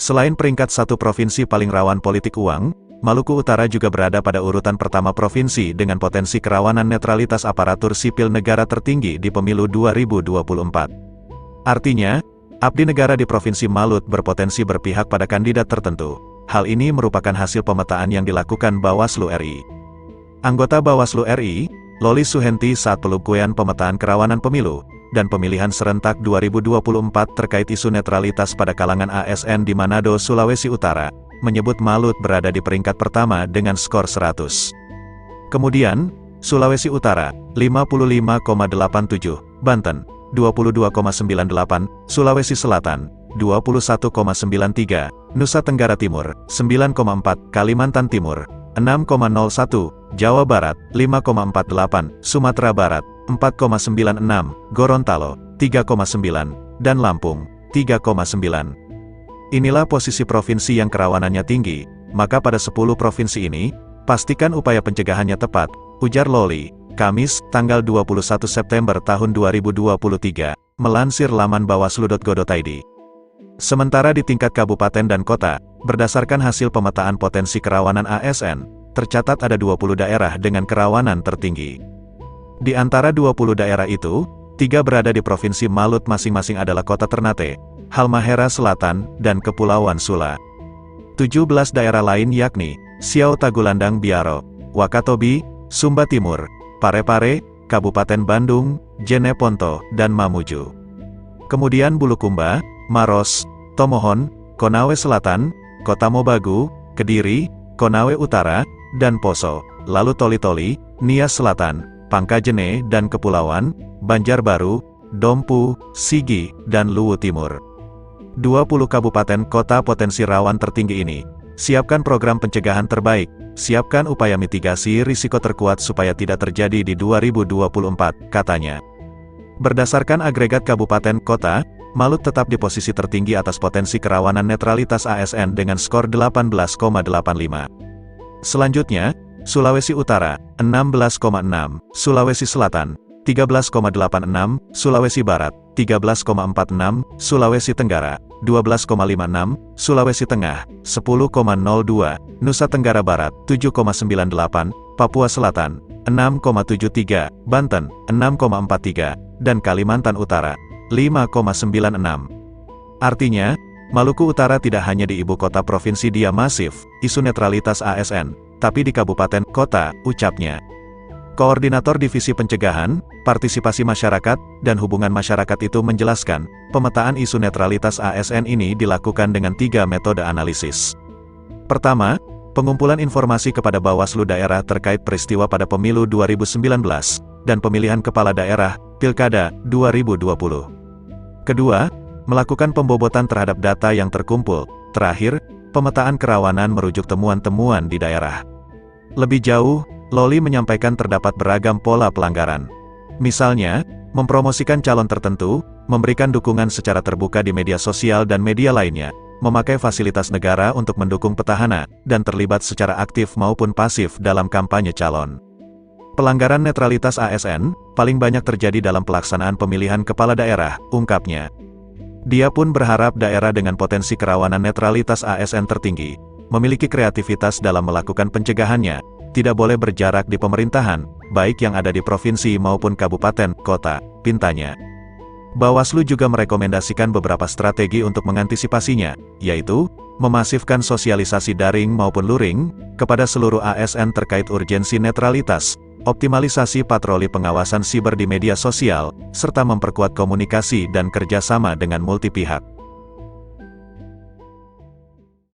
Selain peringkat satu provinsi paling rawan politik uang, Maluku Utara juga berada pada urutan pertama provinsi dengan potensi kerawanan netralitas aparatur sipil negara tertinggi di pemilu 2024. Artinya, abdi negara di Provinsi Malut berpotensi berpihak pada kandidat tertentu. Hal ini merupakan hasil pemetaan yang dilakukan Bawaslu RI. Anggota Bawaslu RI, Loli Suhenti saat pelukuan pemetaan kerawanan pemilu dan pemilihan serentak 2024 terkait isu netralitas pada kalangan ASN di Manado, Sulawesi Utara, menyebut Malut berada di peringkat pertama dengan skor 100. Kemudian, Sulawesi Utara, 55,87, Banten, 22,98, Sulawesi Selatan, 21,93, Nusa Tenggara Timur, 9,4, Kalimantan Timur, 6,01, Jawa Barat, 5,48, Sumatera Barat, 4,96, Gorontalo, 3,9, dan Lampung, 3,9. Inilah posisi provinsi yang kerawanannya tinggi, maka pada 10 provinsi ini, pastikan upaya pencegahannya tepat, ujar Loli, Kamis, tanggal 21 September tahun 2023, melansir laman bawaslu.go.id. Sementara di tingkat kabupaten dan kota, berdasarkan hasil pemetaan potensi kerawanan ASN, tercatat ada 20 daerah dengan kerawanan tertinggi. Di antara 20 daerah itu, 3 berada di Provinsi Malut masing-masing adalah Kota Ternate, Halmahera Selatan, dan Kepulauan Sula. 17 daerah lain yakni, Siau Tagulandang Biaro, Wakatobi, Sumba Timur, Parepare, Kabupaten Bandung, Jeneponto, dan Mamuju. Kemudian Bulukumba, Maros, Tomohon, Konawe Selatan, Kota Mobagu, Kediri, Konawe Utara, dan Poso, lalu Toli-Toli, Nias Selatan, Pangkajene dan Kepulauan, Banjarbaru, Dompu, Sigi, dan Luwu Timur. 20 kabupaten kota potensi rawan tertinggi ini. Siapkan program pencegahan terbaik, siapkan upaya mitigasi risiko terkuat supaya tidak terjadi di 2024, katanya. Berdasarkan agregat kabupaten kota, Malut tetap di posisi tertinggi atas potensi kerawanan netralitas ASN dengan skor 18,85. Selanjutnya, Sulawesi Utara, 16,6, Sulawesi Selatan, 13,86, Sulawesi Barat, 13,46, Sulawesi Tenggara, 12,56, Sulawesi Tengah, 10,02, Nusa Tenggara Barat, 7,98, Papua Selatan, 6,73, Banten, 6,43, dan Kalimantan Utara, 5,96. Artinya, Maluku Utara tidak hanya di ibu kota provinsi dia masif, isu netralitas ASN, tapi di kabupaten, kota, ucapnya. Koordinator Divisi Pencegahan, Partisipasi Masyarakat, dan Hubungan Masyarakat itu menjelaskan, pemetaan isu netralitas ASN ini dilakukan dengan 3 metode analisis. Pertama, pengumpulan informasi kepada Bawaslu daerah terkait peristiwa pada pemilu 2019, dan pemilihan kepala daerah, Pilkada, 2020. Kedua, melakukan pembobotan terhadap data yang terkumpul. Terakhir, pemetaan kerawanan merujuk temuan-temuan di daerah. Lebih jauh, Loli menyampaikan terdapat beragam pola pelanggaran. Misalnya, mempromosikan calon tertentu, memberikan dukungan secara terbuka di media sosial dan media lainnya, memakai fasilitas negara untuk mendukung petahana, dan terlibat secara aktif maupun pasif dalam kampanye calon. Pelanggaran netralitas ASN, paling banyak terjadi dalam pelaksanaan pemilihan kepala daerah, ungkapnya. Dia pun berharap daerah dengan potensi kerawanan netralitas ASN tertinggi, memiliki kreativitas dalam melakukan pencegahannya, tidak boleh berjarak di pemerintahan, baik yang ada di provinsi maupun kabupaten, kota, pintanya. Bawaslu juga merekomendasikan beberapa strategi untuk mengantisipasinya, yaitu, memasifkan sosialisasi daring maupun luring, kepada seluruh ASN terkait urgensi netralitas, optimalisasi patroli pengawasan siber di media sosial, serta memperkuat komunikasi dan kerjasama dengan multi pihak.